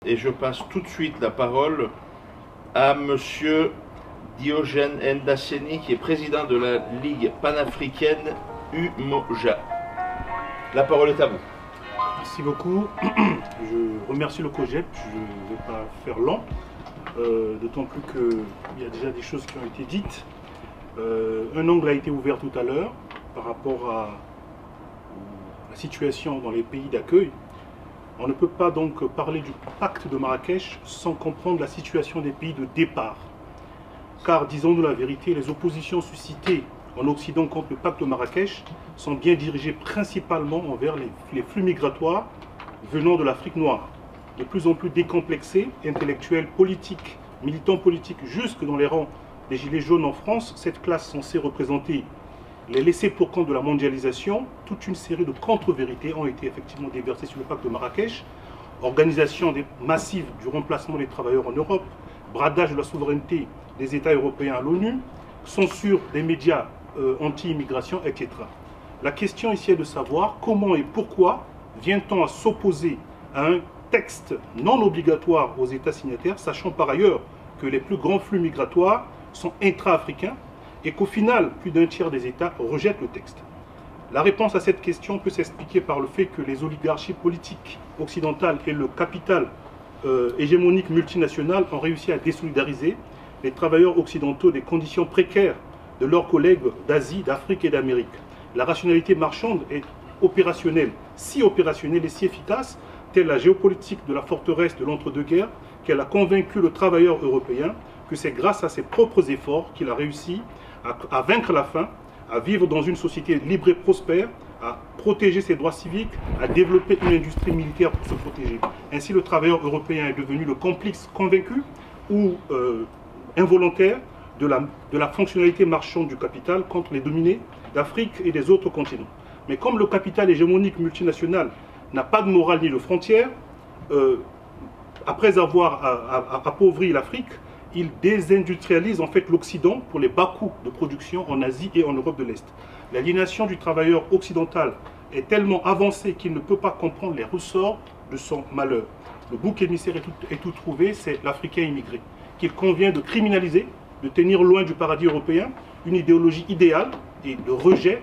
Et je passe tout de suite la parole à Monsieur Diogène Ndasseni, qui est président de la Ligue panafricaine UMOJA. La parole est à vous. Merci beaucoup. Je remercie le COJEP, je ne vais pas faire long, d'autant plus qu'il y a déjà des choses qui ont été dites. Un angle a été ouvert tout à l'heure par rapport à la situation dans les pays d'accueil. On ne peut pas donc parler du pacte de Marrakech sans comprendre la situation des pays de départ. Car, disons-nous la vérité, les oppositions suscitées en Occident contre le pacte de Marrakech sont bien dirigées principalement envers les flux migratoires venant de l'Afrique noire. De plus en plus décomplexés, intellectuels, politiques, militants politiques, jusque dans les rangs des Gilets jaunes en France, cette classe censée représenter les laissés pour compte de la mondialisation, toute une série de contre-vérités ont été effectivement déversées sur le pacte de Marrakech. Organisation massive du remplacement des travailleurs en Europe, bradage de la souveraineté des États européens à l'ONU, censure des médias anti-immigration, etc. La question ici est de savoir comment et pourquoi vient-on à s'opposer à un texte non obligatoire aux États signataires, sachant par ailleurs que les plus grands flux migratoires sont intra-africains, et qu'au final, plus d'un tiers des États rejettent le texte. La réponse à cette question peut s'expliquer par le fait que les oligarchies politiques occidentales et le capital hégémonique multinational ont réussi à désolidariser les travailleurs occidentaux des conditions précaires de leurs collègues d'Asie, d'Afrique et d'Amérique. La rationalité marchande est opérationnelle, si opérationnelle et si efficace, telle la géopolitique de la forteresse de l'entre-deux-guerres, qu'elle a convaincu le travailleur européen que c'est grâce à ses propres efforts qu'il a réussi à vaincre la faim, à vivre dans une société libre et prospère, à protéger ses droits civiques, à développer une industrie militaire pour se protéger. Ainsi, le travailleur européen est devenu le complice convaincu ou involontaire de la fonctionnalité marchande du capital contre les dominés d'Afrique et des autres continents. Mais comme le capital hégémonique multinational n'a pas de morale ni de frontières, après avoir appauvri l'Afrique, il désindustrialise en fait l'Occident pour les bas coûts de production en Asie et en Europe de l'Est. L'aliénation du travailleur occidental est tellement avancée qu'il ne peut pas comprendre les ressorts de son malheur. Le bouc émissaire est tout trouvé, c'est l'Africain immigré, qu'il convient de criminaliser, de tenir loin du paradis européen. Une idéologie idéale et de rejet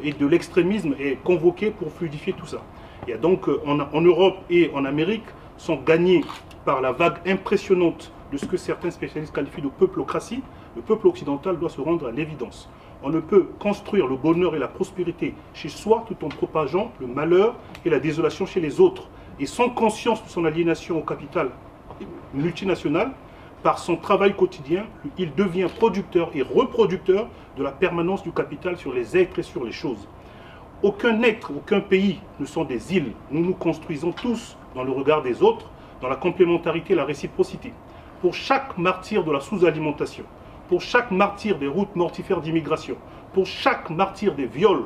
et de l'extrémisme est convoquée pour fluidifier tout ça. Il y a donc en Europe et en Amérique sont gagnés par la vague impressionnante de ce que certains spécialistes qualifient de peuplocratie. Le peuple occidental doit se rendre à l'évidence. On ne peut construire le bonheur et la prospérité chez soi tout en propageant le malheur et la désolation chez les autres. Et sans conscience de son aliénation au capital multinational, par son travail quotidien, il devient producteur et reproducteur de la permanence du capital sur les êtres et sur les choses. Aucun être, aucun pays ne sont des îles. Nous nous construisons tous dans le regard des autres, dans la complémentarité et la réciprocité. Pour chaque martyr de la sous-alimentation, pour chaque martyr des routes mortifères d'immigration, pour chaque martyr des viols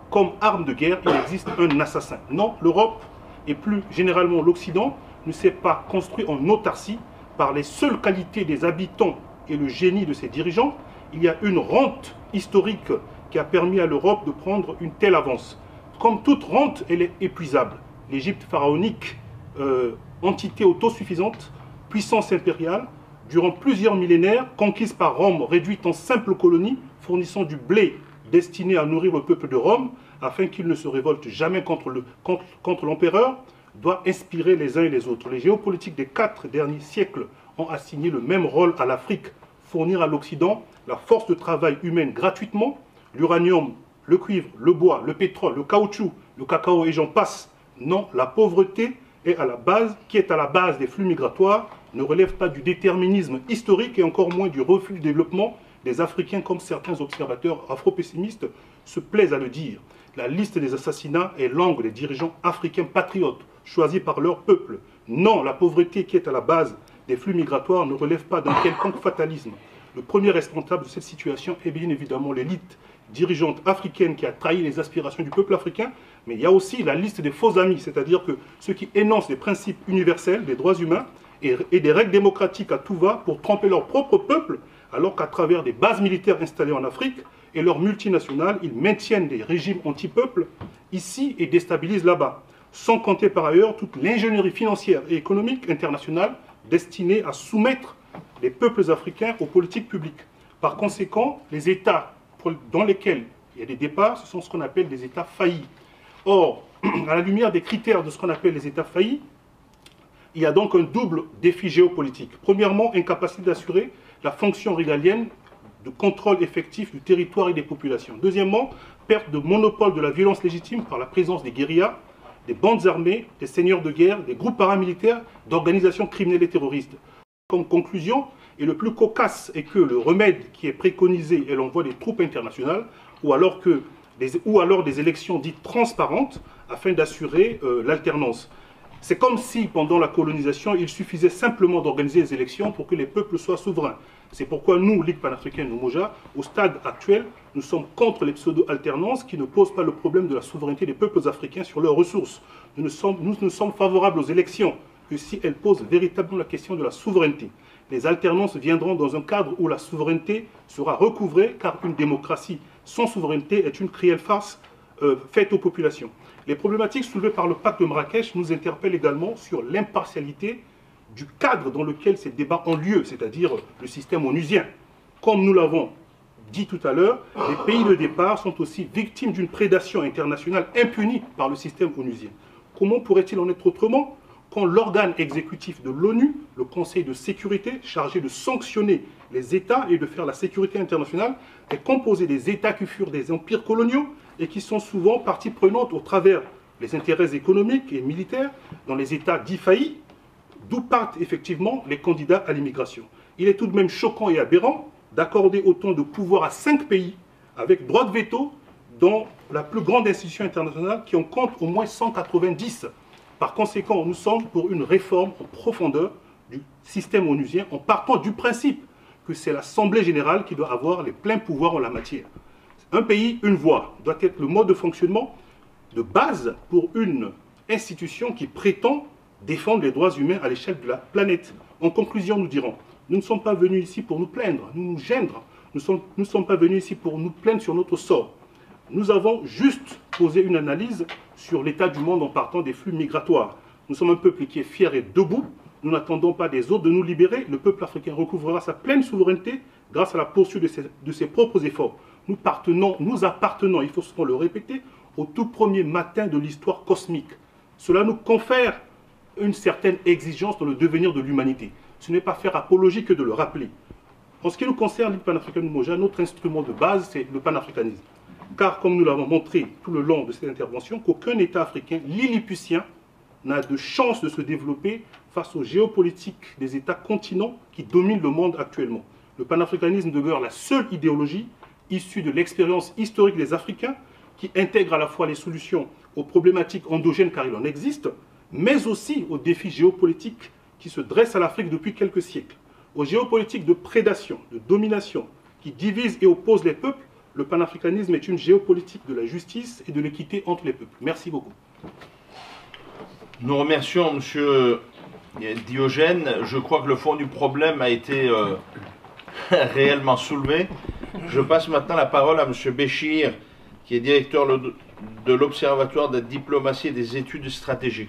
comme arme de guerre, il existe un assassin. Non, l'Europe et plus généralement l'Occident ne s'est pas construit en autarcie par les seules qualités des habitants et le génie de ses dirigeants. Il y a une rente historique qui a permis à l'Europe de prendre une telle avance. Comme toute rente, elle est épuisable. L'Égypte pharaonique, entité autosuffisante, puissance impériale, durant plusieurs millénaires, conquise par Rome, réduite en simple colonie, fournissant du blé destiné à nourrir le peuple de Rome, afin qu'il ne se révolte jamais contre l'empereur, doit inspirer les uns et les autres. Les géopolitiques des 4 derniers siècles ont assigné le même rôle à l'Afrique, fournir à l'Occident la force de travail humaine gratuitement, l'uranium, le cuivre, le bois, le pétrole, le caoutchouc, le cacao et j'en passe. Non, la pauvreté qui est à la base des flux migratoires, ne relève pas du déterminisme historique et encore moins du refus du développement des Africains, comme certains observateurs afro-pessimistes se plaisent à le dire. La liste des assassinats est longue des dirigeants africains patriotes, choisis par leur peuple. Non, la pauvreté qui est à la base des flux migratoires ne relève pas d'un quelconque fatalisme. Le premier responsable de cette situation est bien évidemment l'élite dirigeante africaine qui a trahi les aspirations du peuple africain, mais il y a aussi la liste des faux amis, c'est-à-dire que ceux qui énoncent des principes universels, des droits humains et des règles démocratiques à tout va pour tromper leur propre peuple, alors qu'à travers des bases militaires installées en Afrique et leurs multinationales, ils maintiennent des régimes anti-peuple ici et déstabilisent là-bas. sans compter par ailleurs toute l'ingénierie financière et économique internationale destinée à soumettre les peuples africains aux politiques publiques. Par conséquent, les États dans lesquels il y a des départs, ce sont ce qu'on appelle des États faillis. Or, à la lumière des critères de ce qu'on appelle les États faillis, il y a donc un double défi géopolitique. Premièrement, incapacité d'assurer la fonction régalienne de contrôle effectif du territoire et des populations. Deuxièmement, perte de monopole de la violence légitime par la présence des guérillas, des bandes armées, des seigneurs de guerre, des groupes paramilitaires, d'organisations criminelles et terroristes. Comme conclusion, et le plus cocasse est que le remède qui est préconisé est l'envoi des troupes internationales ou alors des élections dites transparentes afin d'assurer l'alternance. C'est comme si, pendant la colonisation, il suffisait simplement d'organiser des élections pour que les peuples soient souverains. C'est pourquoi nous, Ligue panafricaine Umoja, au stade actuel, nous sommes contre les pseudo-alternances qui ne posent pas le problème de la souveraineté des peuples africains sur leurs ressources. Nous ne sommes favorables aux élections que si elles posent véritablement la question de la souveraineté. Les alternances viendront dans un cadre où la souveraineté sera recouvrée, car une démocratie sans souveraineté est une cruelle farce faite aux populations. Les problématiques soulevées par le pacte de Marrakech nous interpellent également sur l'impartialité du cadre dans lequel ces débats ont lieu, c'est-à-dire le système onusien. Comme nous l'avons dit tout à l'heure, les pays de départ sont aussi victimes d'une prédation internationale impunie par le système onusien. Comment pourrait-il en être autrement quand l'organe exécutif de l'ONU, le Conseil de sécurité, chargé de sanctionner les États et de faire la sécurité internationale, est composé des États qui furent des empires coloniaux et qui sont souvent partie prenante au travers des intérêts économiques et militaires dans les États dits faillis, d'où partent effectivement les candidats à l'immigration. Il est tout de même choquant et aberrant d'accorder autant de pouvoir à 5 pays avec droit de veto dans la plus grande institution internationale qui en compte au moins 190. Par conséquent, nous sommes pour une réforme en profondeur du système onusien en partant du principe que c'est l'Assemblée générale qui doit avoir les pleins pouvoirs en la matière. Un pays, une voix doit être le mode de fonctionnement de base pour une institution qui prétend défendre les droits humains à l'échelle de la planète. En conclusion, nous dirons, nous ne sommes pas venus ici pour nous plaindre, nous gênons. Nous ne sommes pas venus ici pour nous plaindre sur notre sort. Nous avons juste posé une analyse sur l'état du monde en partant des flux migratoires. Nous sommes un peuple qui est fier et debout. Nous n'attendons pas des autres de nous libérer. Le peuple africain recouvrera sa pleine souveraineté grâce à la poursuite de ses propres efforts. Nous appartenons, il faut souvent le répéter, au tout premier matin de l'histoire cosmique. Cela nous confère une certaine exigence dans le devenir de l'humanité. Ce n'est pas faire apologie que de le rappeler. En ce qui nous concerne, Ligue panafricaine Umoja, notre instrument de base, c'est le panafricanisme. Car, comme nous l'avons montré tout le long de cette intervention, qu'aucun État africain lilliputien n'a de chance de se développer face aux géopolitiques des États continents qui dominent le monde actuellement. Le panafricanisme demeure la seule idéologie issue de l'expérience historique des Africains qui intègre à la fois les solutions aux problématiques endogènes, car il en existe, mais aussi aux défis géopolitiques qui se dressent à l'Afrique depuis quelques siècles. Aux géopolitiques de prédation, de domination, qui divisent et opposent les peuples, le panafricanisme est une géopolitique de la justice et de l'équité entre les peuples. Merci beaucoup. Nous remercions M. Diogène. Je crois que le fond du problème a été réellement soulevé. Je passe maintenant la parole à M. Béchir, qui est directeur de l'Observatoire de la diplomatie et des études stratégiques.